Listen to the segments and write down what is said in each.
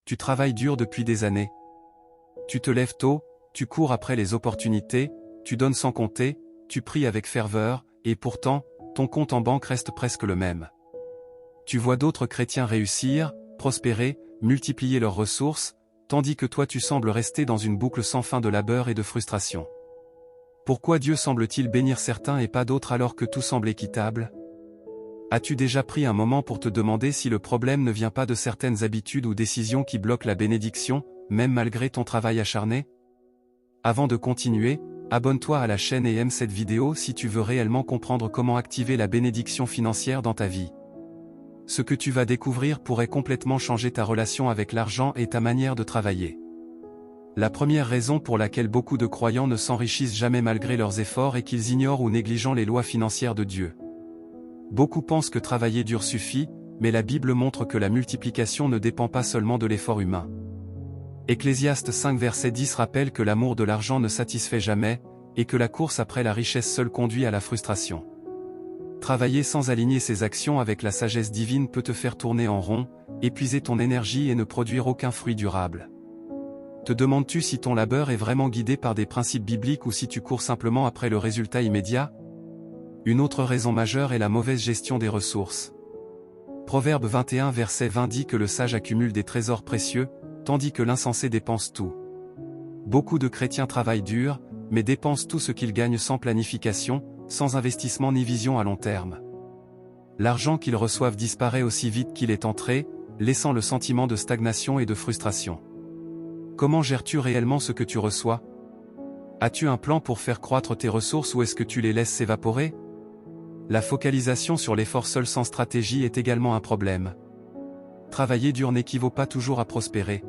Tu travailles dur depuis des années. Tu te lèves tôt, tu cours après les opportunités, tu donnes sans compter, tu pries avec ferveur, et pourtant, ton compte en banque reste presque le même. Tu vois d'autres chrétiens réussir, prospérer, multiplier leurs ressources, tandis que toi tu sembles rester dans une boucle sans fin de labeur et de frustration. Pourquoi Dieu semble-t-il bénir certains et pas d'autres alors que tout semble équitable? As-tu déjà pris un moment pour te demander si le problème ne vient pas de certaines habitudes ou décisions qui bloquent la bénédiction, même malgré ton travail acharné? Avant de continuer, abonne-toi à la chaîne et aime cette vidéo si tu veux réellement comprendre comment activer la bénédiction financière dans ta vie. Ce que tu vas découvrir pourrait complètement changer ta relation avec l'argent et ta manière de travailler. La première raison pour laquelle beaucoup de croyants ne s'enrichissent jamais malgré leurs efforts est qu'ils ignorent ou négligent les lois financières de Dieu. Beaucoup pensent que travailler dur suffit, mais la Bible montre que la multiplication ne dépend pas seulement de l'effort humain. Ecclésiaste 5 verset 10 rappelle que l'amour de l'argent ne satisfait jamais, et que la course après la richesse seule conduit à la frustration. Travailler sans aligner ses actions avec la sagesse divine peut te faire tourner en rond, épuiser ton énergie et ne produire aucun fruit durable. Te demandes-tu si ton labeur est vraiment guidé par des principes bibliques ou si tu cours simplement après le résultat immédiat? Une autre raison majeure est la mauvaise gestion des ressources. Proverbe 21 verset 20 dit que le sage accumule des trésors précieux, tandis que l'insensé dépense tout. Beaucoup de chrétiens travaillent dur, mais dépensent tout ce qu'ils gagnent sans planification, sans investissement ni vision à long terme. L'argent qu'ils reçoivent disparaît aussi vite qu'il est entré, laissant le sentiment de stagnation et de frustration. Comment gères-tu réellement ce que tu reçois? As-tu un plan pour faire croître tes ressources ou est-ce que tu les laisses s'évaporer? La focalisation sur l'effort seul sans stratégie est également un problème. Travailler dur n'équivaut pas toujours à prospérer.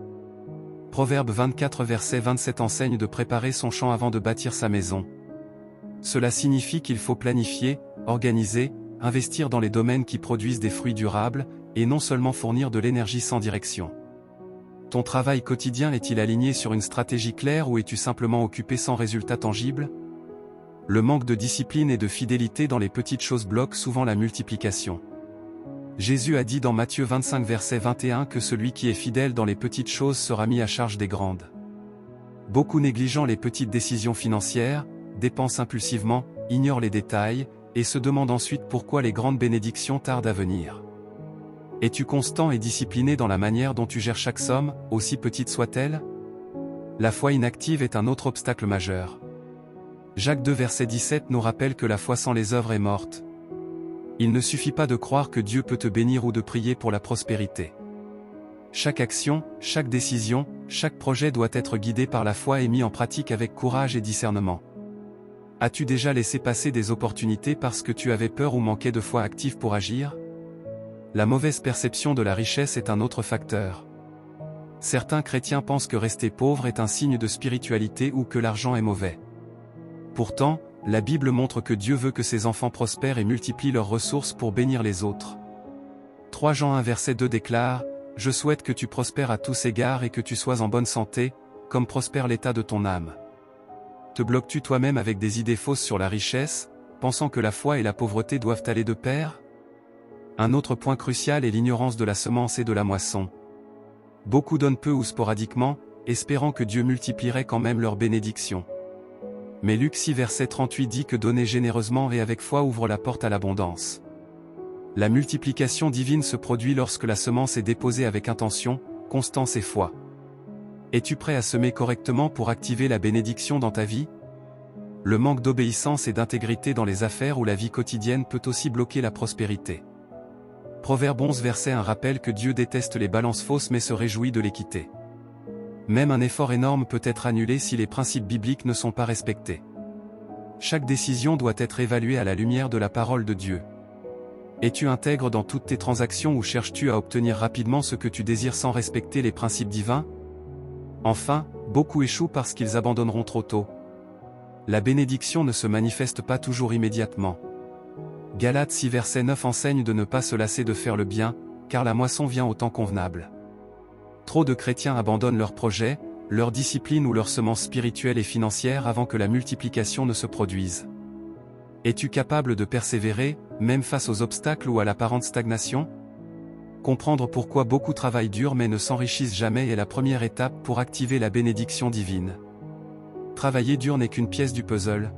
Proverbe 24 verset 27 enseigne de préparer son champ avant de bâtir sa maison. Cela signifie qu'il faut planifier, organiser, investir dans les domaines qui produisent des fruits durables, et non seulement fournir de l'énergie sans direction. Ton travail quotidien est-il aligné sur une stratégie claire ou es-tu simplement occupé sans résultat tangible? Le manque de discipline et de fidélité dans les petites choses bloque souvent la multiplication. Jésus a dit dans Matthieu 25 verset 21 que celui qui est fidèle dans les petites choses sera mis à charge des grandes. Beaucoup négligeant les petites décisions financières, dépensent impulsivement, ignorent les détails, et se demandent ensuite pourquoi les grandes bénédictions tardent à venir. Es-tu constant et discipliné dans la manière dont tu gères chaque somme, aussi petite soit-elle? La foi inactive est un autre obstacle majeur. Jacques 2 verset 17 nous rappelle que la foi sans les œuvres est morte. Il ne suffit pas de croire que Dieu peut te bénir ou de prier pour la prospérité. Chaque action, chaque décision, chaque projet doit être guidé par la foi et mis en pratique avec courage et discernement. As-tu déjà laissé passer des opportunités parce que tu avais peur ou manquais de foi active pour agir? La mauvaise perception de la richesse est un autre facteur. Certains chrétiens pensent que rester pauvre est un signe de spiritualité ou que l'argent est mauvais. Pourtant, la Bible montre que Dieu veut que ses enfants prospèrent et multiplient leurs ressources pour bénir les autres. 3 Jean 1 verset 2 déclare « Je souhaite que tu prospères à tous égards et que tu sois en bonne santé, comme prospère l'état de ton âme. » Te bloques-tu toi-même avec des idées fausses sur la richesse, pensant que la foi et la pauvreté doivent aller de pair? Un autre point crucial est l'ignorance de la semence et de la moisson. Beaucoup donnent peu ou sporadiquement, espérant que Dieu multiplierait quand même leurs bénédictions. Mais Luc 6 verset 38 dit que donner généreusement et avec foi ouvre la porte à l'abondance. La multiplication divine se produit lorsque la semence est déposée avec intention, constance et foi. Es-tu prêt à semer correctement pour activer la bénédiction dans ta vie? Le manque d'obéissance et d'intégrité dans les affaires ou la vie quotidienne peut aussi bloquer la prospérité. Proverbe 11 verset 1 rappelle que Dieu déteste les balances fausses mais se réjouit de l'équité. Même un effort énorme peut être annulé si les principes bibliques ne sont pas respectés. Chaque décision doit être évaluée à la lumière de la parole de Dieu. Es-tu intègre dans toutes tes transactions ou cherches-tu à obtenir rapidement ce que tu désires sans respecter les principes divins? Enfin, beaucoup échouent parce qu'ils abandonneront trop tôt. La bénédiction ne se manifeste pas toujours immédiatement. Galates 6 verset 9 enseigne de ne pas se lasser de faire le bien, car la moisson vient au temps convenable. Trop de chrétiens abandonnent leurs projets, leur discipline ou leurs semences spirituelles et financières avant que la multiplication ne se produise. Es-tu capable de persévérer, même face aux obstacles ou à l'apparente stagnation? Comprendre pourquoi beaucoup travaillent dur mais ne s'enrichissent jamais est la première étape pour activer la bénédiction divine. Travailler dur n'est qu'une pièce du puzzle.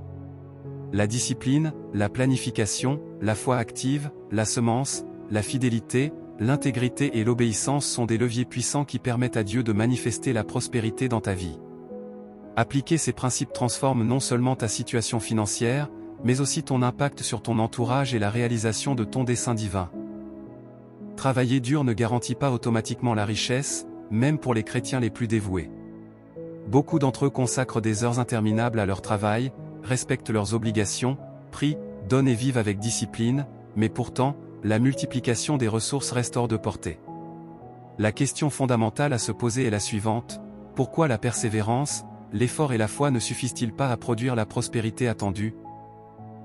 La discipline, la planification, la foi active, la semence, la fidélité, l'intégrité et l'obéissance sont des leviers puissants qui permettent à Dieu de manifester la prospérité dans ta vie. Appliquer ces principes transforme non seulement ta situation financière, mais aussi ton impact sur ton entourage et la réalisation de ton dessein divin. Travailler dur ne garantit pas automatiquement la richesse, même pour les chrétiens les plus dévoués. Beaucoup d'entre eux consacrent des heures interminables à leur travail, respectent leurs obligations, prient, donnent et vivent avec discipline, mais pourtant, la multiplication des ressources reste hors de portée. La question fondamentale à se poser est la suivante: pourquoi la persévérance, l'effort et la foi ne suffisent-ils pas à produire la prospérité attendue?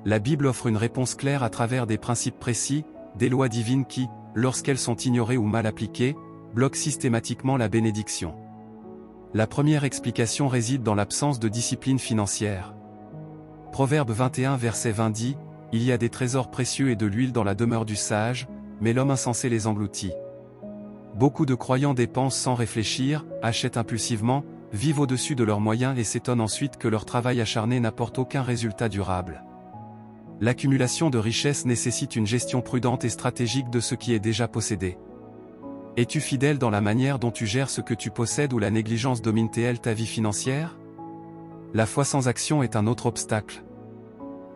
La Bible offre une réponse claire à travers des principes précis, des lois divines qui, lorsqu'elles sont ignorées ou mal appliquées, bloquent systématiquement la bénédiction. La première explication réside dans l'absence de discipline financière. Proverbe 21 verset 20 dit: « Il y a des trésors précieux et de l'huile dans la demeure du sage, mais l'homme insensé les engloutit. » Beaucoup de croyants dépensent sans réfléchir, achètent impulsivement, vivent au-dessus de leurs moyens et s'étonnent ensuite que leur travail acharné n'apporte aucun résultat durable. L'accumulation de richesses nécessite une gestion prudente et stratégique de ce qui est déjà possédé. Es-tu fidèle dans la manière dont tu gères ce que tu possèdes ou la négligence domine-t-elle ta vie financière? La foi sans action est un autre obstacle.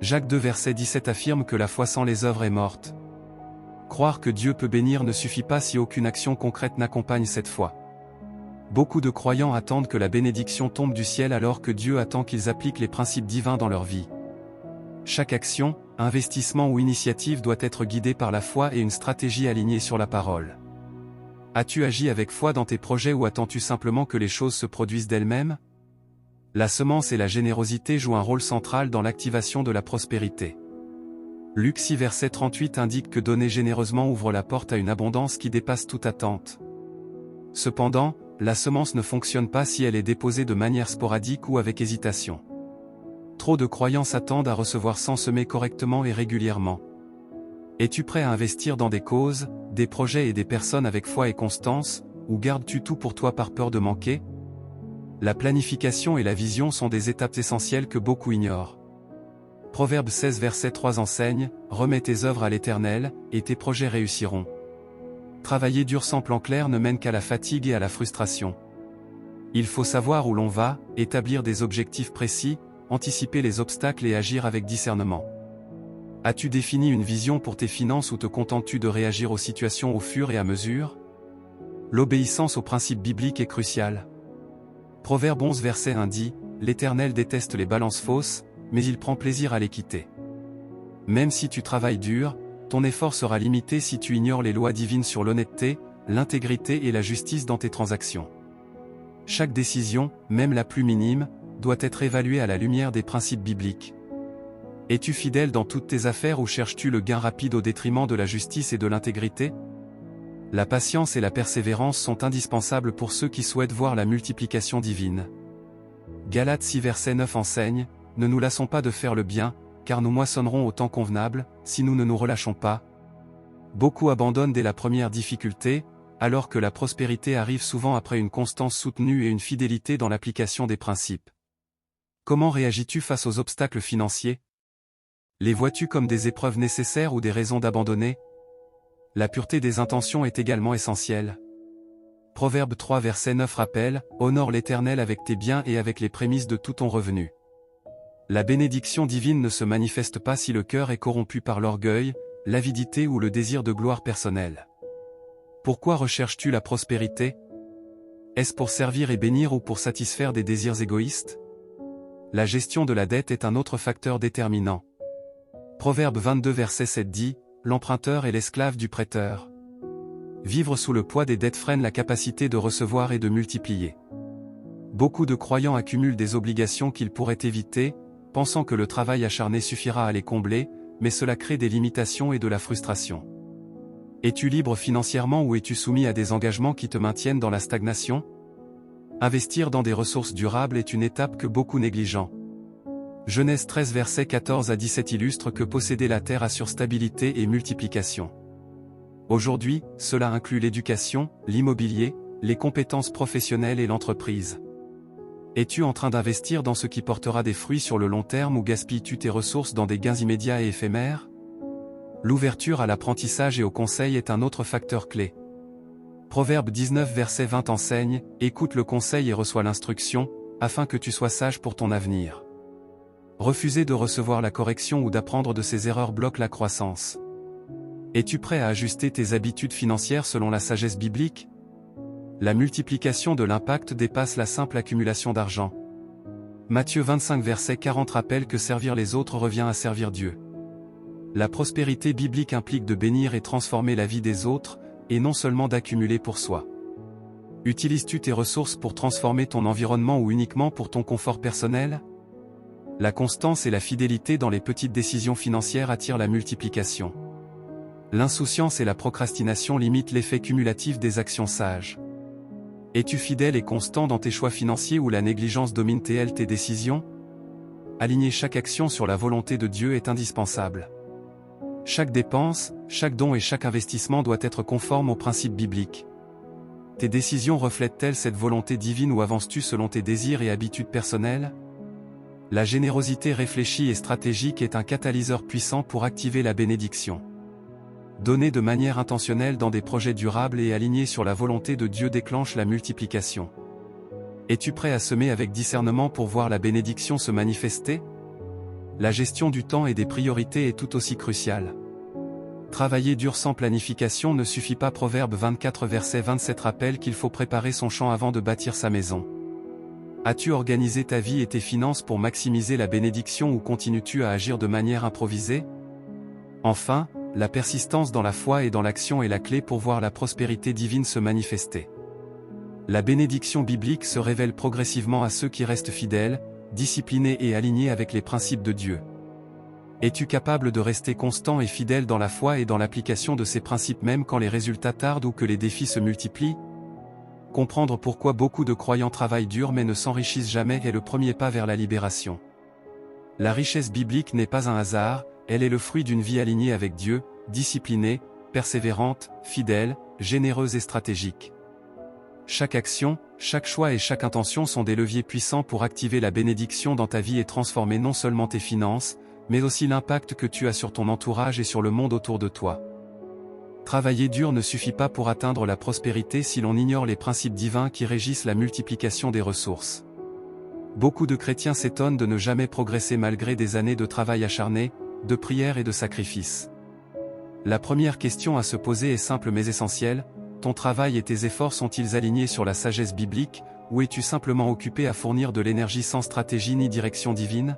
Jacques 2 verset 17 affirme que la foi sans les œuvres est morte. Croire que Dieu peut bénir ne suffit pas si aucune action concrète n'accompagne cette foi. Beaucoup de croyants attendent que la bénédiction tombe du ciel alors que Dieu attend qu'ils appliquent les principes divins dans leur vie. Chaque action, investissement ou initiative doit être guidée par la foi et une stratégie alignée sur la parole. As-tu agi avec foi dans tes projets ou attends-tu simplement que les choses se produisent d'elles-mêmes? La semence et la générosité jouent un rôle central dans l'activation de la prospérité. Luc 6 verset 38 indique que donner généreusement ouvre la porte à une abondance qui dépasse toute attente. Cependant, la semence ne fonctionne pas si elle est déposée de manière sporadique ou avec hésitation. Trop de croyants s'attendent à recevoir sans semer correctement et régulièrement. Es-tu prêt à investir dans des causes, des projets et des personnes avec foi et constance, ou gardes-tu tout pour toi par peur de manquer? La planification et la vision sont des étapes essentielles que beaucoup ignorent. Proverbe 16 verset 3 enseigne: « Remets tes œuvres à l'Éternel, et tes projets réussiront. » Travailler dur sans plan clair ne mène qu'à la fatigue et à la frustration. Il faut savoir où l'on va, établir des objectifs précis, anticiper les obstacles et agir avec discernement. As-tu défini une vision pour tes finances ou te contentes-tu de réagir aux situations au fur et à mesure? L'obéissance aux principes bibliques est cruciale. Proverbe 11 verset 1 dit: « L'Éternel déteste les balances fausses, mais il prend plaisir à les quitter. » Même si tu travailles dur, ton effort sera limité si tu ignores les lois divines sur l'honnêteté, l'intégrité et la justice dans tes transactions. Chaque décision, même la plus minime, doit être évaluée à la lumière des principes bibliques. Es-tu fidèle dans toutes tes affaires ou cherches-tu le gain rapide au détriment de la justice et de l'intégrité? La patience et la persévérance sont indispensables pour ceux qui souhaitent voir la multiplication divine. Galates 6 verset 9 enseigne: « Ne nous lassons pas de faire le bien, car nous moissonnerons au temps convenable, si nous ne nous relâchons pas. » Beaucoup abandonnent dès la première difficulté, alors que la prospérité arrive souvent après une constance soutenue et une fidélité dans l'application des principes. Comment réagis-tu face aux obstacles financiers? Les vois-tu comme des épreuves nécessaires ou des raisons d'abandonner? La pureté des intentions est également essentielle. Proverbe 3 verset 9 rappelle: « Honore l'Éternel avec tes biens et avec les prémices de tout ton revenu. » La bénédiction divine ne se manifeste pas si le cœur est corrompu par l'orgueil, l'avidité ou le désir de gloire personnelle. Pourquoi recherches-tu la prospérité? Est-ce pour servir et bénir ou pour satisfaire des désirs égoïstes? La gestion de la dette est un autre facteur déterminant. Proverbe 22 verset 7 dit: « L'emprunteur est l'esclave du prêteur. » Vivre sous le poids des dettes freine la capacité de recevoir et de multiplier. Beaucoup de croyants accumulent des obligations qu'ils pourraient éviter, pensant que le travail acharné suffira à les combler, mais cela crée des limitations et de la frustration. Es-tu libre financièrement ou es-tu soumis à des engagements qui te maintiennent dans la stagnation? Investir dans des ressources durables est une étape que beaucoup négligent. Genèse 13 versets 14 à 17 illustre que posséder la terre assure stabilité et multiplication. Aujourd'hui, cela inclut l'éducation, l'immobilier, les compétences professionnelles et l'entreprise. Es-tu en train d'investir dans ce qui portera des fruits sur le long terme ou gaspilles-tu tes ressources dans des gains immédiats et éphémères? L'ouverture à l'apprentissage et au conseil est un autre facteur clé. Proverbe 19 verset 20 enseigne, écoute le conseil et reçois l'instruction, afin que tu sois sage pour ton avenir. Refuser de recevoir la correction ou d'apprendre de ses erreurs bloque la croissance. Es-tu prêt à ajuster tes habitudes financières selon la sagesse biblique? La multiplication de l'impact dépasse la simple accumulation d'argent. Matthieu 25 verset 40 rappelle que servir les autres revient à servir Dieu. La prospérité biblique implique de bénir et transformer la vie des autres, et non seulement d'accumuler pour soi. Utilises-tu tes ressources pour transformer ton environnement ou uniquement pour ton confort personnel? La constance et la fidélité dans les petites décisions financières attirent la multiplication. L'insouciance et la procrastination limitent l'effet cumulatif des actions sages. Es-tu fidèle et constant dans tes choix financiers ou la négligence domine tes décisions? Aligner chaque action sur la volonté de Dieu est indispensable. Chaque dépense, chaque don et chaque investissement doit être conforme aux principes bibliques. Tes décisions reflètent-elles cette volonté divine ou avances-tu selon tes désirs et habitudes personnelles? La générosité réfléchie et stratégique est un catalyseur puissant pour activer la bénédiction. Donner de manière intentionnelle dans des projets durables et alignés sur la volonté de Dieu déclenche la multiplication. Es-tu prêt à semer avec discernement pour voir la bénédiction se manifester? La gestion du temps et des priorités est tout aussi cruciale. Travailler dur sans planification ne suffit pas. Proverbe 24 verset 27 rappelle qu'il faut préparer son champ avant de bâtir sa maison. As-tu organisé ta vie et tes finances pour maximiser la bénédiction ou continues-tu à agir de manière improvisée? Enfin, la persistance dans la foi et dans l'action est la clé pour voir la prospérité divine se manifester. La bénédiction biblique se révèle progressivement à ceux qui restent fidèles, disciplinés et alignés avec les principes de Dieu. Es-tu capable de rester constant et fidèle dans la foi et dans l'application de ces principes même quand les résultats tardent ou que les défis se multiplient? Comprendre pourquoi beaucoup de croyants travaillent dur mais ne s'enrichissent jamais est le premier pas vers la libération. La richesse biblique n'est pas un hasard, elle est le fruit d'une vie alignée avec Dieu, disciplinée, persévérante, fidèle, généreuse et stratégique. Chaque action, chaque choix et chaque intention sont des leviers puissants pour activer la bénédiction dans ta vie et transformer non seulement tes finances, mais aussi l'impact que tu as sur ton entourage et sur le monde autour de toi. Travailler dur ne suffit pas pour atteindre la prospérité si l'on ignore les principes divins qui régissent la multiplication des ressources. Beaucoup de chrétiens s'étonnent de ne jamais progresser malgré des années de travail acharné, de prière et de sacrifice. La première question à se poser est simple mais essentielle: ton travail et tes efforts sont-ils alignés sur la sagesse biblique, ou es-tu simplement occupé à fournir de l'énergie sans stratégie ni direction divine?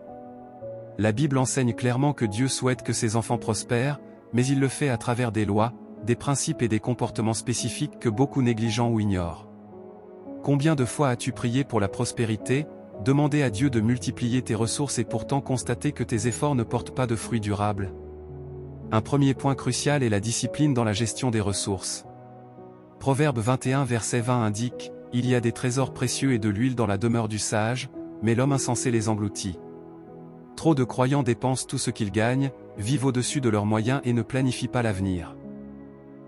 La Bible enseigne clairement que Dieu souhaite que ses enfants prospèrent, mais il le fait à travers des lois, des principes et des comportements spécifiques que beaucoup négligent ou ignorent. Combien de fois as-tu prié pour la prospérité, demandé à Dieu de multiplier tes ressources et pourtant constaté que tes efforts ne portent pas de fruits durables? Un premier point crucial est la discipline dans la gestion des ressources. Proverbe 21 verset 20 indique, « Il y a des trésors précieux et de l'huile dans la demeure du sage, mais l'homme insensé les engloutit. » Trop de croyants dépensent tout ce qu'ils gagnent, vivent au-dessus de leurs moyens et ne planifient pas l'avenir.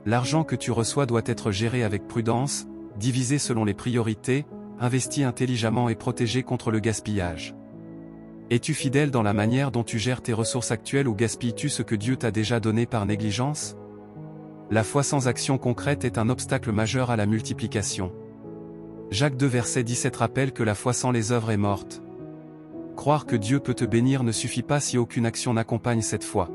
L'argent que tu reçois doit être géré avec prudence, divisé selon les priorités, investi intelligemment et protégé contre le gaspillage. Es-tu fidèle dans la manière dont tu gères tes ressources actuelles ou gaspilles-tu ce que Dieu t'a déjà donné par négligence? La foi sans action concrète est un obstacle majeur à la multiplication. Jacques 2 verset 17 rappelle que la foi sans les œuvres est morte. Croire que Dieu peut te bénir ne suffit pas si aucune action n'accompagne cette foi.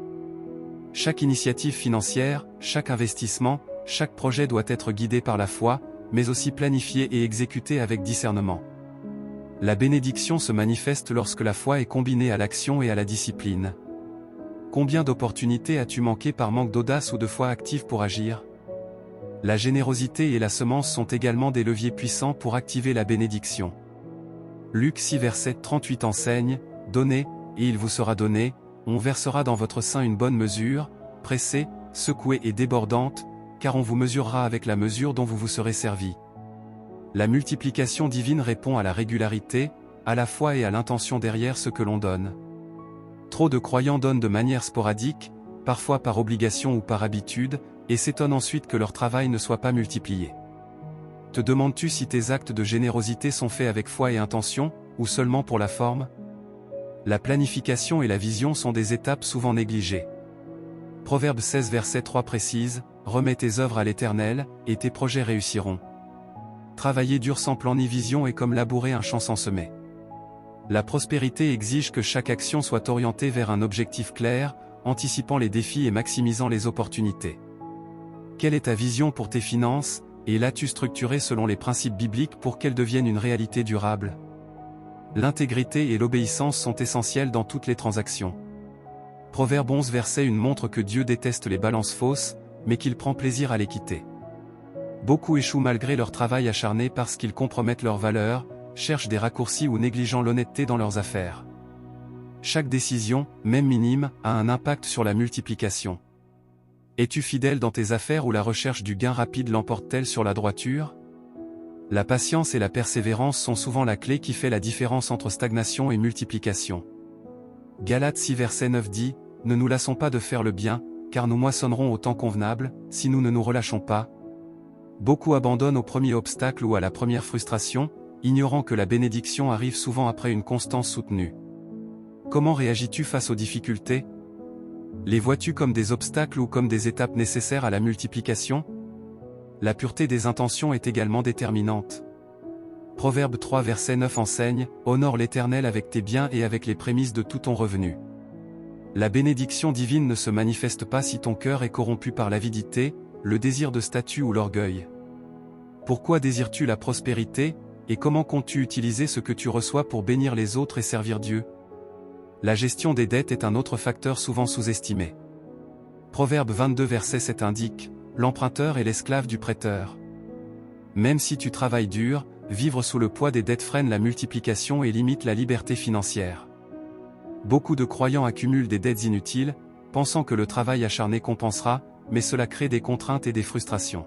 Chaque initiative financière, chaque investissement, chaque projet doit être guidé par la foi, mais aussi planifié et exécuté avec discernement. La bénédiction se manifeste lorsque la foi est combinée à l'action et à la discipline. Combien d'opportunités as-tu manqué par manque d'audace ou de foi active pour agir? La générosité et la semence sont également des leviers puissants pour activer la bénédiction. Luc 6 verset 38 enseigne, « Donnez, et il vous sera donné, on versera dans votre sein une bonne mesure, pressée, secouée et débordante, car on vous mesurera avec la mesure dont vous vous serez servi. » La multiplication divine répond à la régularité, à la foi et à l'intention derrière ce que l'on donne. Trop de croyants donnent de manière sporadique, parfois par obligation ou par habitude, et s'étonnent ensuite que leur travail ne soit pas multiplié. Te demandes-tu si tes actes de générosité sont faits avec foi et intention, ou seulement pour la forme? La planification et la vision sont des étapes souvent négligées. Proverbe 16 verset 3 précise, « Remets tes œuvres à l'Éternel, et tes projets réussiront. » Travailler dur sans plan ni vision est comme labourer un champ sans semer. La prospérité exige que chaque action soit orientée vers un objectif clair, anticipant les défis et maximisant les opportunités. Quelle est ta vision pour tes finances, et l'as-tu structurée selon les principes bibliques pour qu'elles deviennent une réalité durable? L'intégrité et l'obéissance sont essentielles dans toutes les transactions. Proverbe 11 verset 1 montre que Dieu déteste les balances fausses, mais qu'il prend plaisir à les quitter. Beaucoup échouent malgré leur travail acharné parce qu'ils compromettent leurs valeurs, cherchent des raccourcis ou négligent l'honnêteté dans leurs affaires. Chaque décision, même minime, a un impact sur la multiplication. Es-tu fidèle dans tes affaires ou la recherche du gain rapide l'emporte-t-elle sur la droiture? La patience et la persévérance sont souvent la clé qui fait la différence entre stagnation et multiplication. Galates 6 verset 9 dit, « Ne nous lassons pas de faire le bien, car nous moissonnerons au temps convenable, si nous ne nous relâchons pas. » Beaucoup abandonnent au premier obstacle ou à la première frustration, ignorant que la bénédiction arrive souvent après une constance soutenue. Comment réagis-tu face aux difficultés? Les vois-tu comme des obstacles ou comme des étapes nécessaires à la multiplication? La pureté des intentions est également déterminante. Proverbe 3 verset 9 enseigne, « Honore l'Éternel avec tes biens et avec les prémices de tout ton revenu. » La bénédiction divine ne se manifeste pas si ton cœur est corrompu par l'avidité, le désir de statut ou l'orgueil. Pourquoi désires-tu la prospérité, et comment comptes-tu utiliser ce que tu reçois pour bénir les autres et servir Dieu? La gestion des dettes est un autre facteur souvent sous-estimé. Proverbe 22 verset 7 indique, « L'emprunteur est l'esclave du prêteur. » Même si tu travailles dur, vivre sous le poids des dettes freine la multiplication et limite la liberté financière. Beaucoup de croyants accumulent des dettes inutiles, pensant que le travail acharné compensera, mais cela crée des contraintes et des frustrations.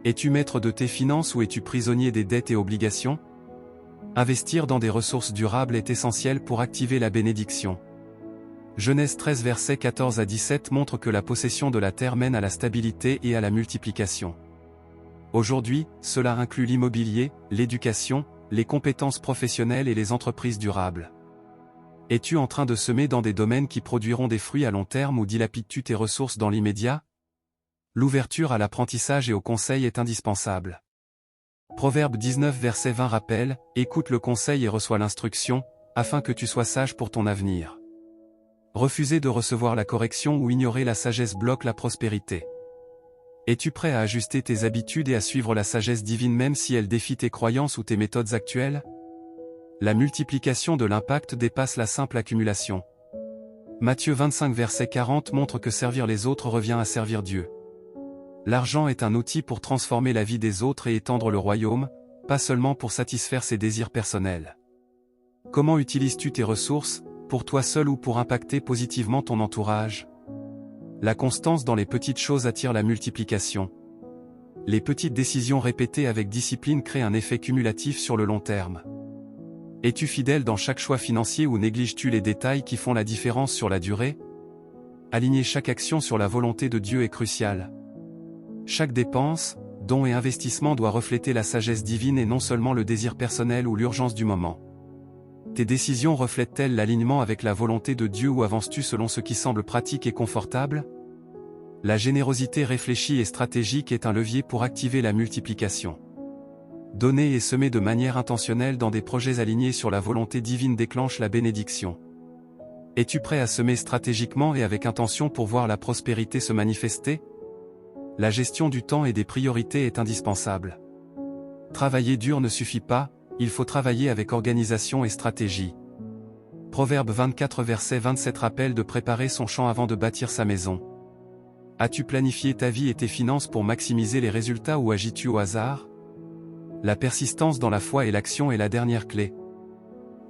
Es-tu maître de tes finances ou es-tu prisonnier des dettes et obligations? Investir dans des ressources durables est essentiel pour activer la bénédiction. Genèse 13 versets 14 à 17 montre que la possession de la terre mène à la stabilité et à la multiplication. Aujourd'hui, cela inclut l'immobilier, l'éducation, les compétences professionnelles et les entreprises durables. Es-tu en train de semer dans des domaines qui produiront des fruits à long terme ou dilapides-tu tes ressources dans l'immédiat? L'ouverture à l'apprentissage et au conseil est indispensable. Proverbe 19 verset 20 rappelle, « Écoute le conseil et reçois l'instruction, afin que tu sois sage pour ton avenir. » Refuser de recevoir la correction ou ignorer la sagesse bloque la prospérité. Es-tu prêt à ajuster tes habitudes et à suivre la sagesse divine même si elle défie tes croyances ou tes méthodes actuelles? La multiplication de l'impact dépasse la simple accumulation. Matthieu 25 verset 40 montre que servir les autres revient à servir Dieu. L'argent est un outil pour transformer la vie des autres et étendre le royaume, pas seulement pour satisfaire ses désirs personnels. Comment utilises-tu tes ressources, pour toi seul ou pour impacter positivement ton entourage? La constance dans les petites choses attire la multiplication. Les petites décisions répétées avec discipline créent un effet cumulatif sur le long terme. Es-tu fidèle dans chaque choix financier ou négliges-tu les détails qui font la différence sur la durée? Aligner chaque action sur la volonté de Dieu est crucial. Chaque dépense, don et investissement doit refléter la sagesse divine et non seulement le désir personnel ou l'urgence du moment. Tes décisions reflètent-elles l'alignement avec la volonté de Dieu ou avances-tu selon ce qui semble pratique et confortable? La générosité réfléchie et stratégique est un levier pour activer la multiplication. Donner et semer de manière intentionnelle dans des projets alignés sur la volonté divine déclenche la bénédiction. Es-tu prêt à semer stratégiquement et avec intention pour voir la prospérité se manifester? La gestion du temps et des priorités est indispensable. Travailler dur ne suffit pas, il faut travailler avec organisation et stratégie. Proverbe 24 verset 27 rappelle de préparer son champ avant de bâtir sa maison. As-tu planifié ta vie et tes finances pour maximiser les résultats ou agis-tu au hasard? La persistance dans la foi et l'action est la dernière clé.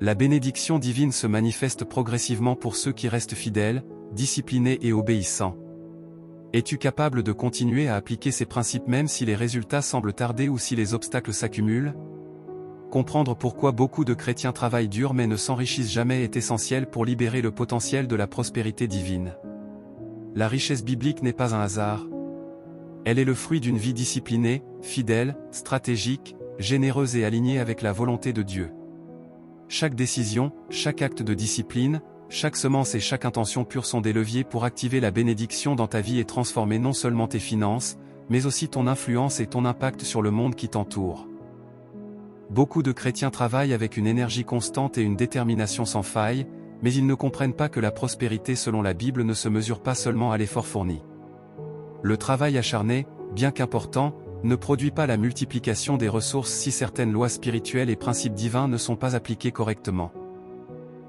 La bénédiction divine se manifeste progressivement pour ceux qui restent fidèles, disciplinés et obéissants. Es-tu capable de continuer à appliquer ces principes même si les résultats semblent tarder ou si les obstacles s'accumulent? Comprendre pourquoi beaucoup de chrétiens travaillent dur mais ne s'enrichissent jamais est essentiel pour libérer le potentiel de la prospérité divine. La richesse biblique n'est pas un hasard. Elle est le fruit d'une vie disciplinée, fidèle, stratégique, généreuse et alignée avec la volonté de Dieu. Chaque décision, chaque acte de discipline, chaque semence et chaque intention pure sont des leviers pour activer la bénédiction dans ta vie et transformer non seulement tes finances, mais aussi ton influence et ton impact sur le monde qui t'entoure. Beaucoup de chrétiens travaillent avec une énergie constante et une détermination sans faille, mais ils ne comprennent pas que la prospérité selon la Bible ne se mesure pas seulement à l'effort fourni. Le travail acharné, bien qu'important, ne produit pas la multiplication des ressources si certaines lois spirituelles et principes divins ne sont pas appliqués correctement.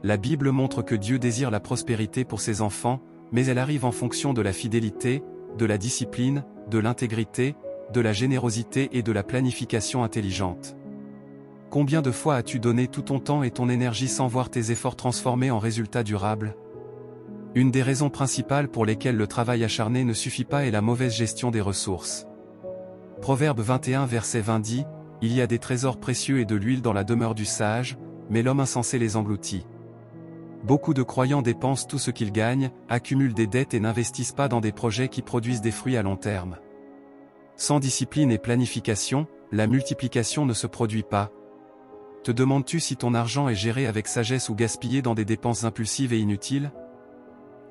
La Bible montre que Dieu désire la prospérité pour ses enfants, mais elle arrive en fonction de la fidélité, de la discipline, de l'intégrité, de la générosité et de la planification intelligente. Combien de fois as-tu donné tout ton temps et ton énergie sans voir tes efforts transformés en résultats durables? Une des raisons principales pour lesquelles le travail acharné ne suffit pas est la mauvaise gestion des ressources. Proverbe 21 verset 20 dit, « Il y a des trésors précieux et de l'huile dans la demeure du sage, mais l'homme insensé les engloutit. » Beaucoup de croyants dépensent tout ce qu'ils gagnent, accumulent des dettes et n'investissent pas dans des projets qui produisent des fruits à long terme. Sans discipline et planification, la multiplication ne se produit pas. Te demandes-tu si ton argent est géré avec sagesse ou gaspillé dans des dépenses impulsives et inutiles?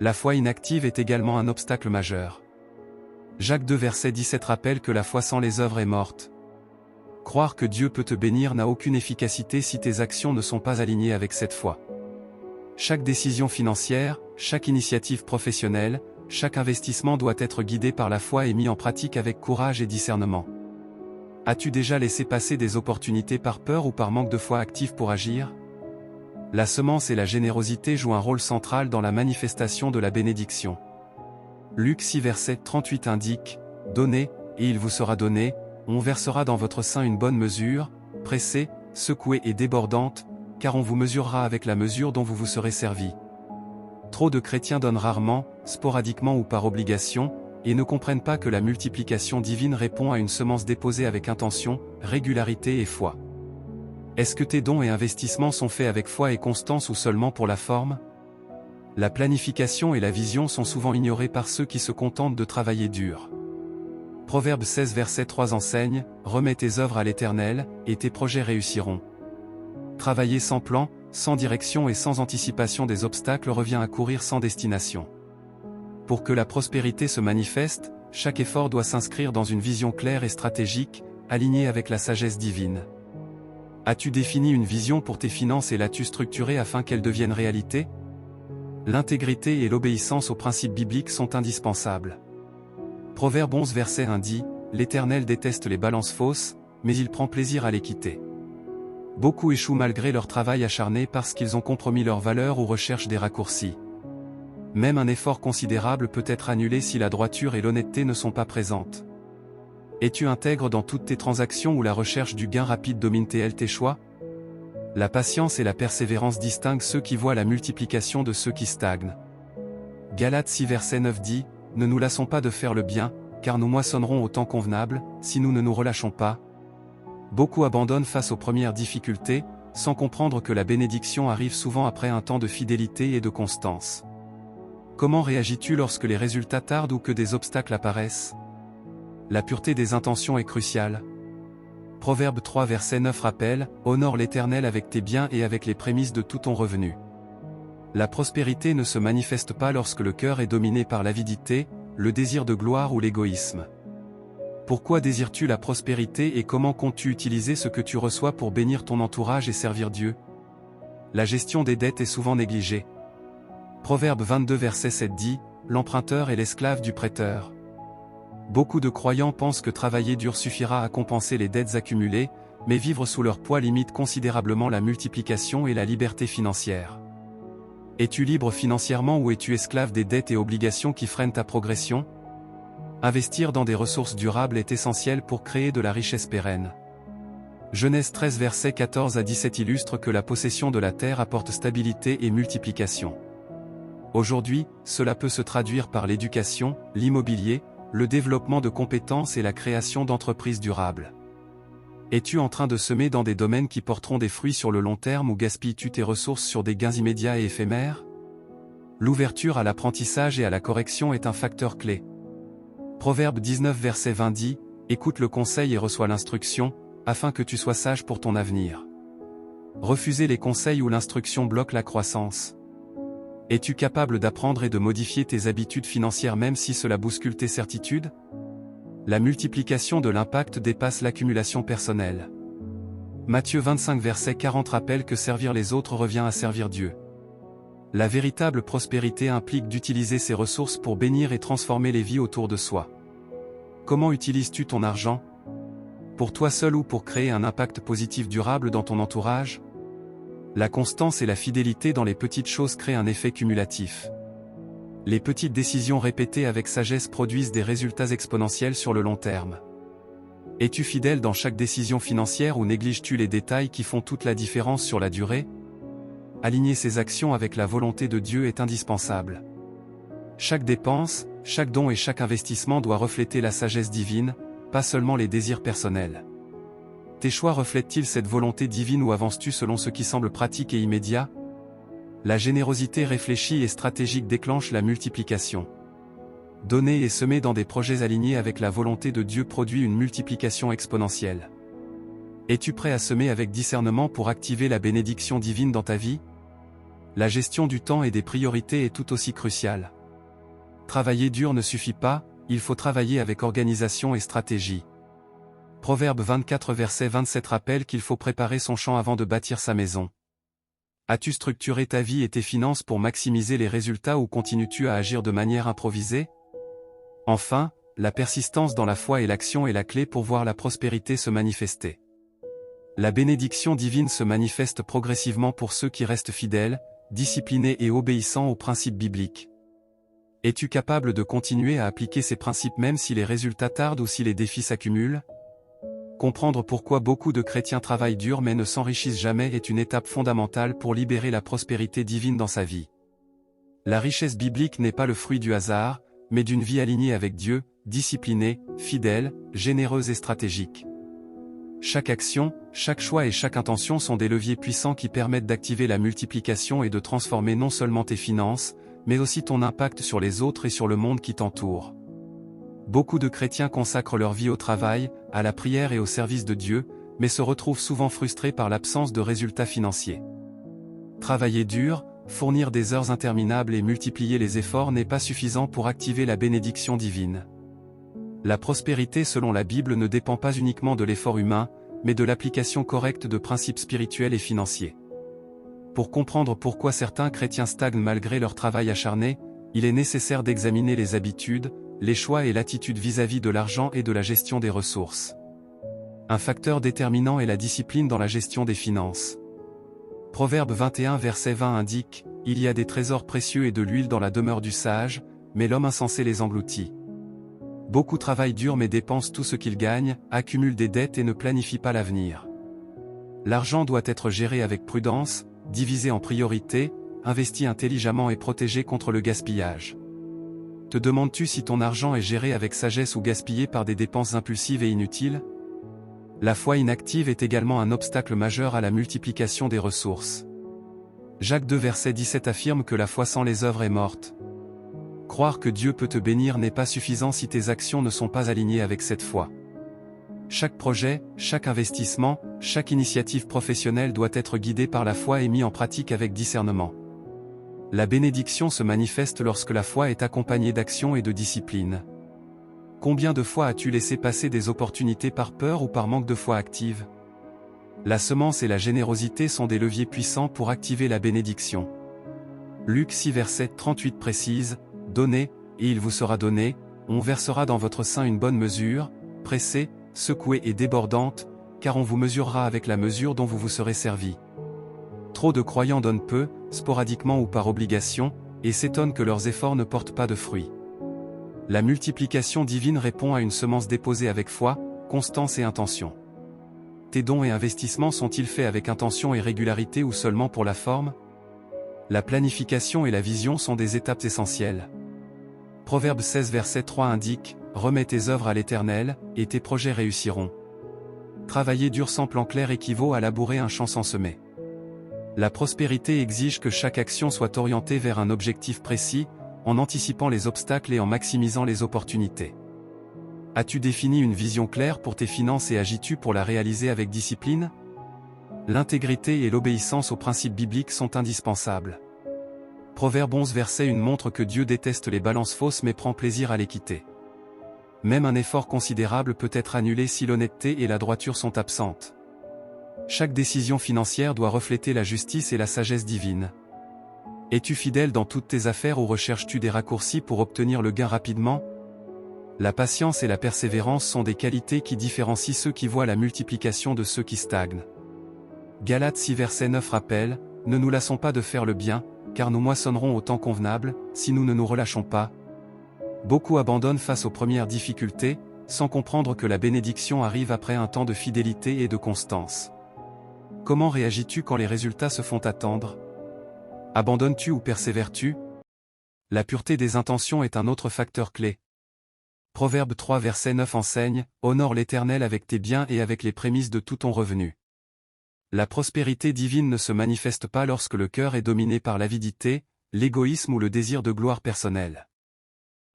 La foi inactive est également un obstacle majeur. Jacques 2 verset 17 rappelle que la foi sans les œuvres est morte. Croire que Dieu peut te bénir n'a aucune efficacité si tes actions ne sont pas alignées avec cette foi. Chaque décision financière, chaque initiative professionnelle, chaque investissement doit être guidé par la foi et mis en pratique avec courage et discernement. As-tu déjà laissé passer des opportunités par peur ou par manque de foi active pour agir? La semence et la générosité jouent un rôle central dans la manifestation de la bénédiction. Luc 6 verset 38 indique, « Donnez, et il vous sera donné, on versera dans votre sein une bonne mesure, pressée, secouée et débordante, car on vous mesurera avec la mesure dont vous vous serez servi. » Trop de chrétiens donnent rarement, sporadiquement ou par obligation, et ne comprennent pas que la multiplication divine répond à une semence déposée avec intention, régularité et foi. Est-ce que tes dons et investissements sont faits avec foi et constance ou seulement pour la forme? La planification et la vision sont souvent ignorées par ceux qui se contentent de travailler dur. Proverbe 16 verset 3 enseigne, « Remets tes œuvres à l'Éternel, et tes projets réussiront. » Travailler sans plan, sans direction et sans anticipation des obstacles revient à courir sans destination. Pour que la prospérité se manifeste, chaque effort doit s'inscrire dans une vision claire et stratégique, alignée avec la sagesse divine. As-tu défini une vision pour tes finances et l'as-tu structurée afin qu'elles deviennent réalité? L'intégrité et l'obéissance aux principes bibliques sont indispensables. Proverbe 11 verset 1 dit, « L'Éternel déteste les balances fausses, mais il prend plaisir à les quitter. » Beaucoup échouent malgré leur travail acharné parce qu'ils ont compromis leurs valeurs ou recherchent des raccourcis. Même un effort considérable peut être annulé si la droiture et l'honnêteté ne sont pas présentes. Es-tu intègre dans toutes tes transactions où la recherche du gain rapide domine tes choix? La patience et la persévérance distinguent ceux qui voient la multiplication de ceux qui stagnent. Galates 6 verset 9 dit, « Ne nous lassons pas de faire le bien, car nous moissonnerons au temps convenable, si nous ne nous relâchons pas. » Beaucoup abandonnent face aux premières difficultés, sans comprendre que la bénédiction arrive souvent après un temps de fidélité et de constance. Comment réagis-tu lorsque les résultats tardent ou que des obstacles apparaissent? La pureté des intentions est cruciale. Proverbe 3 verset 9 rappelle, « Honore l'Éternel avec tes biens et avec les prémices de tout ton revenu. » La prospérité ne se manifeste pas lorsque le cœur est dominé par l'avidité, le désir de gloire ou l'égoïsme. Pourquoi désires-tu la prospérité et comment comptes-tu utiliser ce que tu reçois pour bénir ton entourage et servir Dieu? La gestion des dettes est souvent négligée. Proverbe 22 verset 7 dit, « L'emprunteur est l'esclave du prêteur. » Beaucoup de croyants pensent que travailler dur suffira à compenser les dettes accumulées, mais vivre sous leur poids limite considérablement la multiplication et la liberté financière. Es-tu libre financièrement ou es-tu esclave des dettes et obligations qui freinent ta progression? Investir dans des ressources durables est essentiel pour créer de la richesse pérenne. Genèse 13 versets 14 à 17 illustre que la possession de la terre apporte stabilité et multiplication. Aujourd'hui, cela peut se traduire par l'éducation, l'immobilier, le développement de compétences et la création d'entreprises durables. Es-tu en train de semer dans des domaines qui porteront des fruits sur le long terme ou gaspilles-tu tes ressources sur des gains immédiats et éphémères? L'ouverture à l'apprentissage et à la correction est un facteur clé. Proverbe 19 verset 20 dit, « Écoute le conseil et reçois l'instruction, afin que tu sois sage pour ton avenir. » Refuser les conseils ou l'instruction bloque la croissance. Es-tu capable d'apprendre et de modifier tes habitudes financières même si cela bouscule tes certitudes? La multiplication de l'impact dépasse l'accumulation personnelle. Matthieu 25 verset 40 rappelle que servir les autres revient à servir Dieu. La véritable prospérité implique d'utiliser ses ressources pour bénir et transformer les vies autour de soi. Comment utilises-tu ton argent? Pour toi seul ou pour créer un impact positif durable dans ton entourage? La constance et la fidélité dans les petites choses créent un effet cumulatif. Les petites décisions répétées avec sagesse produisent des résultats exponentiels sur le long terme. Es-tu fidèle dans chaque décision financière ou négliges-tu les détails qui font toute la différence sur la durée? Aligner ses actions avec la volonté de Dieu est indispensable. Chaque dépense, chaque don et chaque investissement doit refléter la sagesse divine, pas seulement les désirs personnels. Tes choix reflètent-ils cette volonté divine ou avances-tu selon ce qui semble pratique et immédiat? La générosité réfléchie et stratégique déclenche la multiplication. Donner et semer dans des projets alignés avec la volonté de Dieu produit une multiplication exponentielle. Es-tu prêt à semer avec discernement pour activer la bénédiction divine dans ta vie? La gestion du temps et des priorités est tout aussi cruciale. Travailler dur ne suffit pas, il faut travailler avec organisation et stratégie. Proverbe 24 verset 27 rappelle qu'il faut préparer son champ avant de bâtir sa maison. As-tu structuré ta vie et tes finances pour maximiser les résultats ou continues-tu à agir de manière improvisée? Enfin, la persistance dans la foi et l'action est la clé pour voir la prospérité se manifester. La bénédiction divine se manifeste progressivement pour ceux qui restent fidèles, disciplinés et obéissants aux principes bibliques. Es-tu capable de continuer à appliquer ces principes même si les résultats tardent ou si les défis s'accumulent? Comprendre pourquoi beaucoup de chrétiens travaillent dur mais ne s'enrichissent jamais est une étape fondamentale pour libérer la prospérité divine dans sa vie. La richesse biblique n'est pas le fruit du hasard, mais d'une vie alignée avec Dieu, disciplinée, fidèle, généreuse et stratégique. Chaque action, chaque choix et chaque intention sont des leviers puissants qui permettent d'activer la multiplication et de transformer non seulement tes finances, mais aussi ton impact sur les autres et sur le monde qui t'entoure. Beaucoup de chrétiens consacrent leur vie au travail, à la prière et au service de Dieu, mais se retrouvent souvent frustrés par l'absence de résultats financiers. Travailler dur, fournir des heures interminables et multiplier les efforts n'est pas suffisant pour activer la bénédiction divine. La prospérité selon la Bible ne dépend pas uniquement de l'effort humain, mais de l'application correcte de principes spirituels et financiers. Pour comprendre pourquoi certains chrétiens stagnent malgré leur travail acharné, il est nécessaire d'examiner les habitudes, les choix et l'attitude vis-à-vis de l'argent et de la gestion des ressources. Un facteur déterminant est la discipline dans la gestion des finances. Proverbe 21 verset 20 indique, « Il y a des trésors précieux et de l'huile dans la demeure du sage, mais l'homme insensé les engloutit. » Beaucoup travaillent dur mais dépensent tout ce qu'ils gagnent, accumulent des dettes et ne planifient pas l'avenir. L'argent doit être géré avec prudence, divisé en priorités, investi intelligemment et protégé contre le gaspillage. Te demandes-tu si ton argent est géré avec sagesse ou gaspillé par des dépenses impulsives et inutiles? La foi inactive est également un obstacle majeur à la multiplication des ressources. Jacques 2 verset 17 affirme que la foi sans les œuvres est morte. Croire que Dieu peut te bénir n'est pas suffisant si tes actions ne sont pas alignées avec cette foi. Chaque projet, chaque investissement, chaque initiative professionnelle doit être guidée par la foi et mis en pratique avec discernement. La bénédiction se manifeste lorsque la foi est accompagnée d'action et de discipline. Combien de fois as-tu laissé passer des opportunités par peur ou par manque de foi active? La semence et la générosité sont des leviers puissants pour activer la bénédiction. Luc 6 verset 38 précise, « Donnez, et il vous sera donné, on versera dans votre sein une bonne mesure, pressée, secouée et débordante, car on vous mesurera avec la mesure dont vous vous serez servi. » Trop de croyants donnent peu, sporadiquement ou par obligation, et s'étonnent que leurs efforts ne portent pas de fruits. La multiplication divine répond à une semence déposée avec foi, constance et intention. Tes dons et investissements sont-ils faits avec intention et régularité ou seulement pour la forme? La planification et la vision sont des étapes essentielles. Proverbe 16 verset 3 indique, « Remets tes œuvres à l'Éternel, et tes projets réussiront. » Travailler dur sans plan clair équivaut à labourer un champ sans semer. La prospérité exige que chaque action soit orientée vers un objectif précis, en anticipant les obstacles et en maximisant les opportunités. As-tu défini une vision claire pour tes finances et agis-tu pour la réaliser avec discipline? L'intégrité et l'obéissance aux principes bibliques sont indispensables. Proverbe 11 verset 1 montre que Dieu déteste les balances fausses mais prend plaisir à les quitter. Même un effort considérable peut être annulé si l'honnêteté et la droiture sont absentes. Chaque décision financière doit refléter la justice et la sagesse divine. Es-tu fidèle dans toutes tes affaires ou recherches-tu des raccourcis pour obtenir le gain rapidement? La patience et la persévérance sont des qualités qui différencient ceux qui voient la multiplication de ceux qui stagnent. Galates 6 verset 9 rappelle, « Ne nous lassons pas de faire le bien, car nous moissonnerons au temps convenable, si nous ne nous relâchons pas. » Beaucoup abandonnent face aux premières difficultés, sans comprendre que la bénédiction arrive après un temps de fidélité et de constance. Comment réagis-tu quand les résultats se font attendre? Abandonnes-tu ou persévères-tu? La pureté des intentions est un autre facteur clé. Proverbe 3 verset 9 enseigne, « Honore l'Éternel avec tes biens et avec les prémices de tout ton revenu. » La prospérité divine ne se manifeste pas lorsque le cœur est dominé par l'avidité, l'égoïsme ou le désir de gloire personnelle.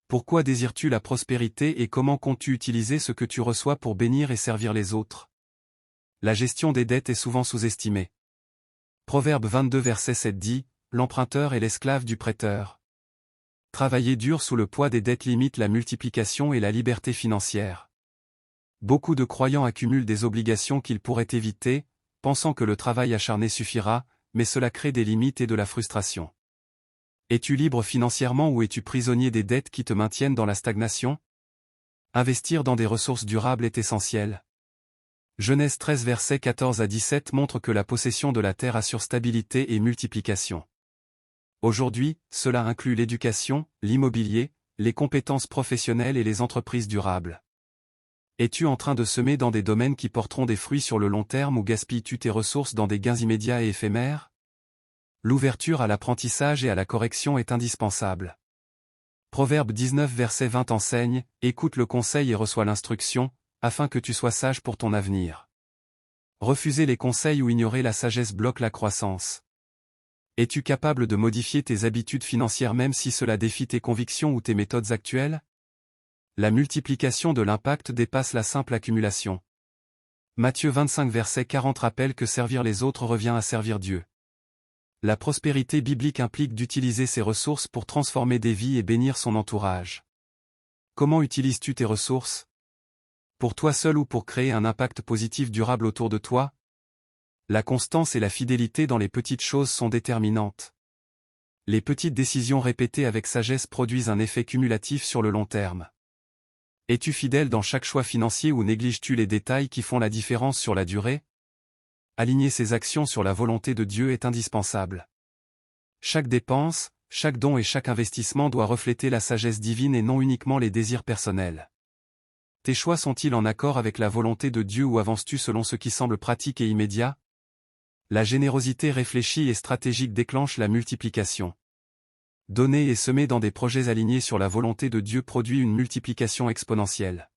Pourquoi désires-tu la prospérité et comment comptes-tu utiliser ce que tu reçois pour bénir et servir les autres? La gestion des dettes est souvent sous-estimée. Proverbe 22 verset 7 dit, « L'emprunteur est l'esclave du prêteur. » Travailler dur sous le poids des dettes limite la multiplication et la liberté financière. Beaucoup de croyants accumulent des obligations qu'ils pourraient éviter, pensant que le travail acharné suffira, mais cela crée des limites et de la frustration. Es-tu libre financièrement ou es-tu prisonnier des dettes qui te maintiennent dans la stagnation? Investir dans des ressources durables est essentiel. Genèse 13 versets 14 à 17 montre que la possession de la terre assure stabilité et multiplication. Aujourd'hui, cela inclut l'éducation, l'immobilier, les compétences professionnelles et les entreprises durables. Es-tu en train de semer dans des domaines qui porteront des fruits sur le long terme ou gaspilles-tu tes ressources dans des gains immédiats et éphémères? L'ouverture à l'apprentissage et à la correction est indispensable. Proverbe 19 verset 20 enseigne, « Écoute le conseil et reçois l'instruction, afin que tu sois sage pour ton avenir. » Refuser les conseils ou ignorer la sagesse bloque la croissance. Es-tu capable de modifier tes habitudes financières même si cela défie tes convictions ou tes méthodes actuelles? La multiplication de l'impact dépasse la simple accumulation. Matthieu 25 verset 40 rappelle que servir les autres revient à servir Dieu. La prospérité biblique implique d'utiliser ses ressources pour transformer des vies et bénir son entourage. Comment utilises-tu tes ressources? Pour toi seul ou pour créer un impact positif durable autour de toi? La constance et la fidélité dans les petites choses sont déterminantes. Les petites décisions répétées avec sagesse produisent un effet cumulatif sur le long terme. Es-tu fidèle dans chaque choix financier ou négliges-tu les détails qui font la différence sur la durée? Aligner ses actions sur la volonté de Dieu est indispensable. Chaque dépense, chaque don et chaque investissement doit refléter la sagesse divine et non uniquement les désirs personnels. Tes choix sont-ils en accord avec la volonté de Dieu ou avances-tu selon ce qui semble pratique et immédiat? La générosité réfléchie et stratégique déclenche la multiplication. Donner et semer dans des projets alignés sur la volonté de Dieu produit une multiplication exponentielle.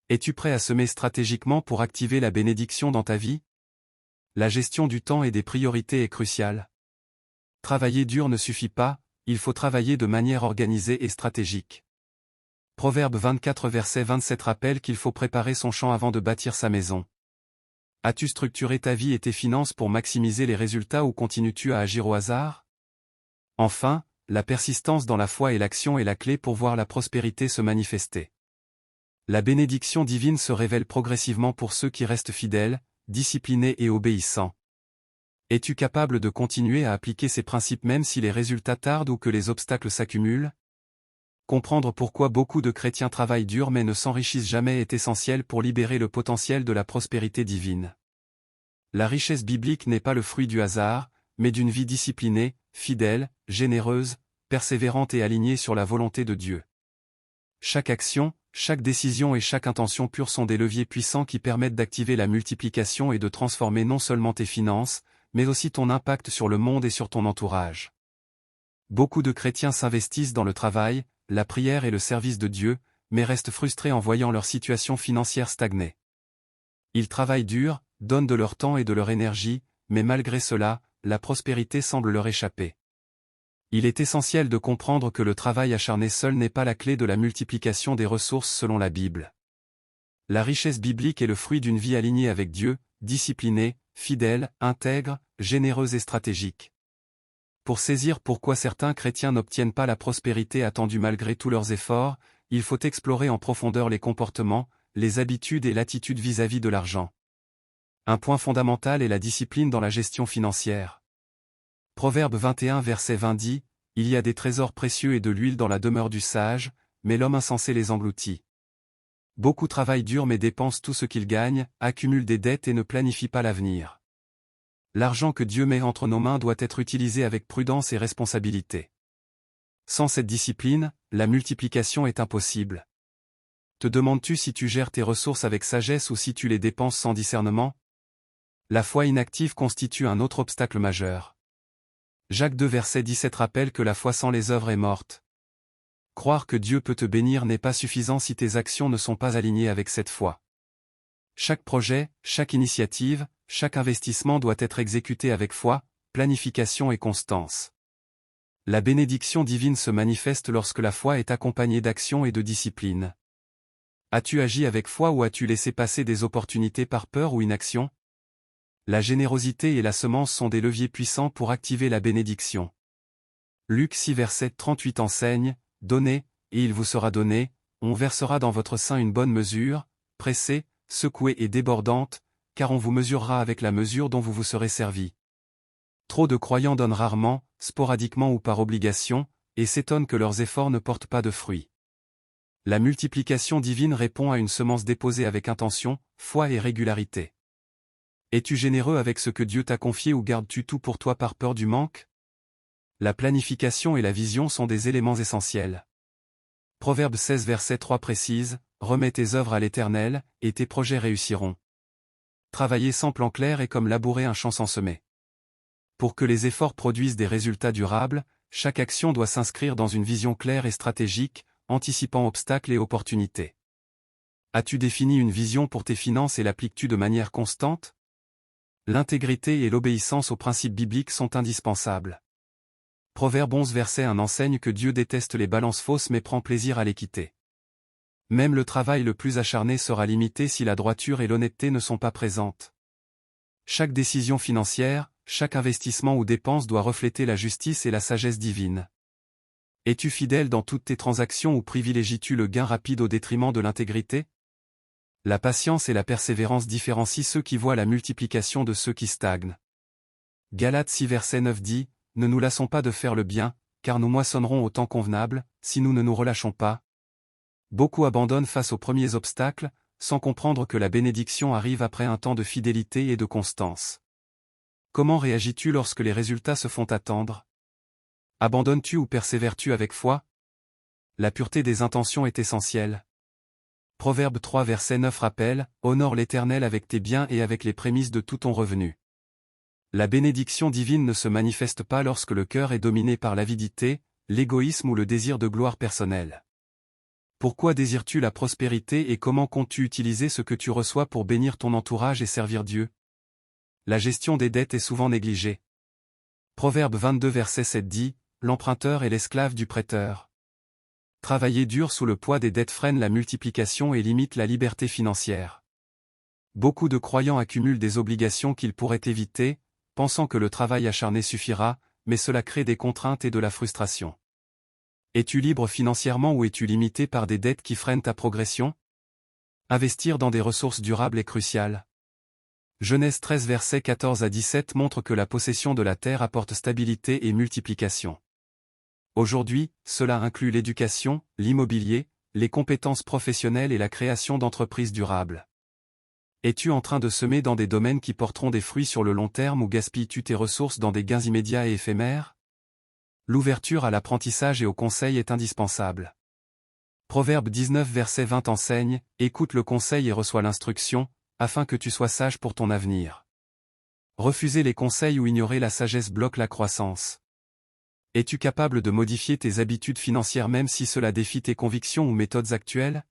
Es-tu prêt à semer stratégiquement pour activer la bénédiction dans ta vie? La gestion du temps et des priorités est cruciale. Travailler dur ne suffit pas, il faut travailler de manière organisée et stratégique. Proverbe 24 verset 27 rappelle qu'il faut préparer son champ avant de bâtir sa maison. As-tu structuré ta vie et tes finances pour maximiser les résultats ou continues-tu à agir au hasard? Enfin, la persistance dans la foi et l'action est la clé pour voir la prospérité se manifester. La bénédiction divine se révèle progressivement pour ceux qui restent fidèles, disciplinés et obéissants. Es-tu capable de continuer à appliquer ces principes même si les résultats tardent ou que les obstacles s'accumulent? Comprendre pourquoi beaucoup de chrétiens travaillent dur mais ne s'enrichissent jamais est essentiel pour libérer le potentiel de la prospérité divine. La richesse biblique n'est pas le fruit du hasard, mais d'une vie disciplinée, fidèle, généreuse, persévérante et alignée sur la volonté de Dieu. Chaque action, chaque décision et chaque intention pure sont des leviers puissants qui permettent d'activer la multiplication et de transformer non seulement tes finances, mais aussi ton impact sur le monde et sur ton entourage. Beaucoup de chrétiens s'investissent dans le travail, la prière et le service de Dieu, mais restent frustrés en voyant leur situation financière stagner. Ils travaillent dur, donnent de leur temps et de leur énergie, mais malgré cela, la prospérité semble leur échapper. Il est essentiel de comprendre que le travail acharné seul n'est pas la clé de la multiplication des ressources selon la Bible. La richesse biblique est le fruit d'une vie alignée avec Dieu, disciplinée, fidèle, intègre, généreuse et stratégique. Pour saisir pourquoi certains chrétiens n'obtiennent pas la prospérité attendue malgré tous leurs efforts, il faut explorer en profondeur les comportements, les habitudes et l'attitude vis-à-vis de l'argent. Un point fondamental est la discipline dans la gestion financière. Proverbe 21 verset 20 dit, « Il y a des trésors précieux et de l'huile dans la demeure du sage, mais l'homme insensé les engloutit. » Beaucoup travaillent dur mais dépensent tout ce qu'ils gagnent, accumulent des dettes et ne planifient pas l'avenir. L'argent que Dieu met entre nos mains doit être utilisé avec prudence et responsabilité. Sans cette discipline, la multiplication est impossible. Te demandes-tu si tu gères tes ressources avec sagesse ou si tu les dépenses sans discernement? La foi inactive constitue un autre obstacle majeur. Jacques 2 verset 17 rappelle que la foi sans les œuvres est morte. Croire que Dieu peut te bénir n'est pas suffisant si tes actions ne sont pas alignées avec cette foi. Chaque projet, chaque initiative, chaque investissement doit être exécuté avec foi, planification et constance. La bénédiction divine se manifeste lorsque la foi est accompagnée d'action et de discipline. As-tu agi avec foi ou as-tu laissé passer des opportunités par peur ou inaction? La générosité et la semence sont des leviers puissants pour activer la bénédiction. Luc 6 verset 38 enseigne, « Donnez, et il vous sera donné, on versera dans votre sein une bonne mesure, pressée, secouée et débordante, car on vous mesurera avec la mesure dont vous vous serez servi. » Trop de croyants donnent rarement, sporadiquement ou par obligation, et s'étonnent que leurs efforts ne portent pas de fruits. La multiplication divine répond à une semence déposée avec intention, foi et régularité. Es-tu généreux avec ce que Dieu t'a confié ou gardes-tu tout pour toi par peur du manque? La planification et la vision sont des éléments essentiels. Proverbe 16 verset 3 précise, « Remets tes œuvres à l'Éternel, et tes projets réussiront. » Travailler sans plan clair est comme labourer un champ sans semer. Pour que les efforts produisent des résultats durables, chaque action doit s'inscrire dans une vision claire et stratégique, anticipant obstacles et opportunités. As-tu défini une vision pour tes finances et l'appliques-tu de manière constante? L'intégrité et l'obéissance aux principes bibliques sont indispensables. Proverbe 11 verset 1 enseigne que Dieu déteste les balances fausses mais prend plaisir à l'équité. Même le travail le plus acharné sera limité si la droiture et l'honnêteté ne sont pas présentes. Chaque décision financière, chaque investissement ou dépense doit refléter la justice et la sagesse divine. Es-tu fidèle dans toutes tes transactions ou privilégies-tu le gain rapide au détriment de l'intégrité? La patience et la persévérance différencient ceux qui voient la multiplication de ceux qui stagnent. Galates 6 verset 9 dit, « Ne nous lassons pas de faire le bien, car nous moissonnerons au temps convenable, si nous ne nous relâchons pas. » Beaucoup abandonnent face aux premiers obstacles, sans comprendre que la bénédiction arrive après un temps de fidélité et de constance. Comment réagis-tu lorsque les résultats se font attendre? Abandonnes-tu ou persévères-tu avec foi? La pureté des intentions est essentielle. Proverbe 3 verset 9 rappelle, « Honore l'Éternel avec tes biens et avec les prémices de tout ton revenu. » La bénédiction divine ne se manifeste pas lorsque le cœur est dominé par l'avidité, l'égoïsme ou le désir de gloire personnelle. Pourquoi désires-tu la prospérité et comment comptes-tu utiliser ce que tu reçois pour bénir ton entourage et servir Dieu? La gestion des dettes est souvent négligée. Proverbe 22 verset 7 dit, « L'emprunteur est l'esclave du prêteur. » Travailler dur sous le poids des dettes freine la multiplication et limite la liberté financière. Beaucoup de croyants accumulent des obligations qu'ils pourraient éviter, pensant que le travail acharné suffira, mais cela crée des contraintes et de la frustration. Es-tu libre financièrement ou es-tu limité par des dettes qui freinent ta progression? Investir dans des ressources durables est crucial. Genèse 13 versets 14 à 17 montre que la possession de la terre apporte stabilité et multiplication. Aujourd'hui, cela inclut l'éducation, l'immobilier, les compétences professionnelles et la création d'entreprises durables. Es-tu en train de semer dans des domaines qui porteront des fruits sur le long terme ou gaspilles-tu tes ressources dans des gains immédiats et éphémères? L'ouverture à l'apprentissage et au conseil est indispensable. Proverbe 19 verset 20 enseigne, « Écoute le conseil et reçois l'instruction, afin que tu sois sage pour ton avenir. » Refuser les conseils ou ignorer la sagesse bloque la croissance. Es-tu capable de modifier tes habitudes financières même si cela défie tes convictions ou méthodes actuelles?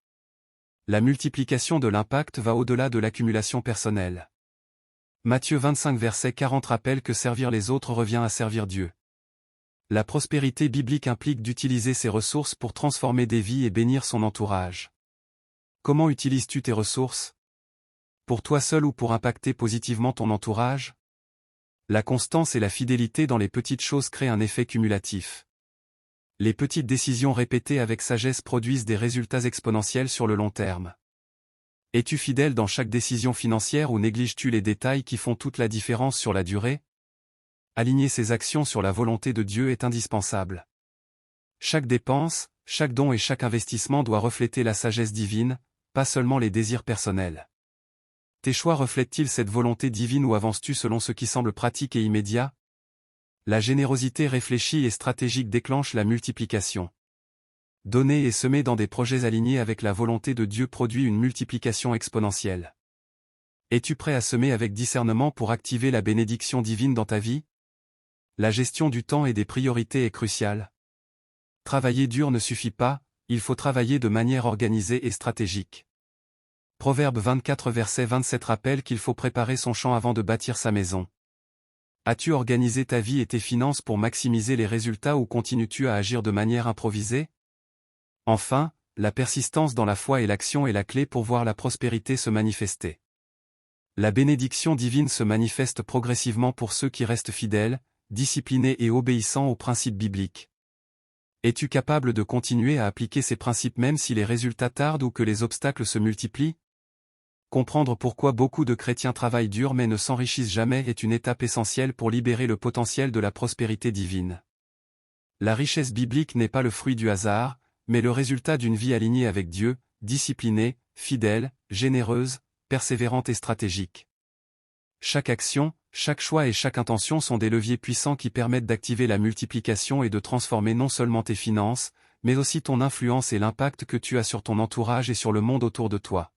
La multiplication de l'impact va au-delà de l'accumulation personnelle. Matthieu 25 verset 40 rappelle que servir les autres revient à servir Dieu. La prospérité biblique implique d'utiliser ses ressources pour transformer des vies et bénir son entourage. Comment utilises-tu tes ressources? Pour toi seul ou pour impacter positivement ton entourage? La constance et la fidélité dans les petites choses créent un effet cumulatif. Les petites décisions répétées avec sagesse produisent des résultats exponentiels sur le long terme. Es-tu fidèle dans chaque décision financière ou négliges-tu les détails qui font toute la différence sur la durée? Aligner ses actions sur la volonté de Dieu est indispensable. Chaque dépense, chaque don et chaque investissement doit refléter la sagesse divine, pas seulement les désirs personnels. Tes choix reflètent-ils cette volonté divine ou avances-tu selon ce qui semble pratique et immédiat? La générosité réfléchie et stratégique déclenche la multiplication. Donner et semer dans des projets alignés avec la volonté de Dieu produit une multiplication exponentielle. Es-tu prêt à semer avec discernement pour activer la bénédiction divine dans ta vie? La gestion du temps et des priorités est cruciale. Travailler dur ne suffit pas, il faut travailler de manière organisée et stratégique. Proverbe 24 verset 27 rappelle qu'il faut préparer son champ avant de bâtir sa maison. As-tu organisé ta vie et tes finances pour maximiser les résultats ou continues-tu à agir de manière improvisée? Enfin, la persistance dans la foi et l'action est la clé pour voir la prospérité se manifester. La bénédiction divine se manifeste progressivement pour ceux qui restent fidèles, disciplinés et obéissants aux principes bibliques. Es-tu capable de continuer à appliquer ces principes même si les résultats tardent ou que les obstacles se multiplient? Comprendre pourquoi beaucoup de chrétiens travaillent dur mais ne s'enrichissent jamais est une étape essentielle pour libérer le potentiel de la prospérité divine. La richesse biblique n'est pas le fruit du hasard, mais le résultat d'une vie alignée avec Dieu, disciplinée, fidèle, généreuse, persévérante et stratégique. Chaque action, chaque choix et chaque intention sont des leviers puissants qui permettent d'activer la multiplication et de transformer non seulement tes finances, mais aussi ton influence et l'impact que tu as sur ton entourage et sur le monde autour de toi.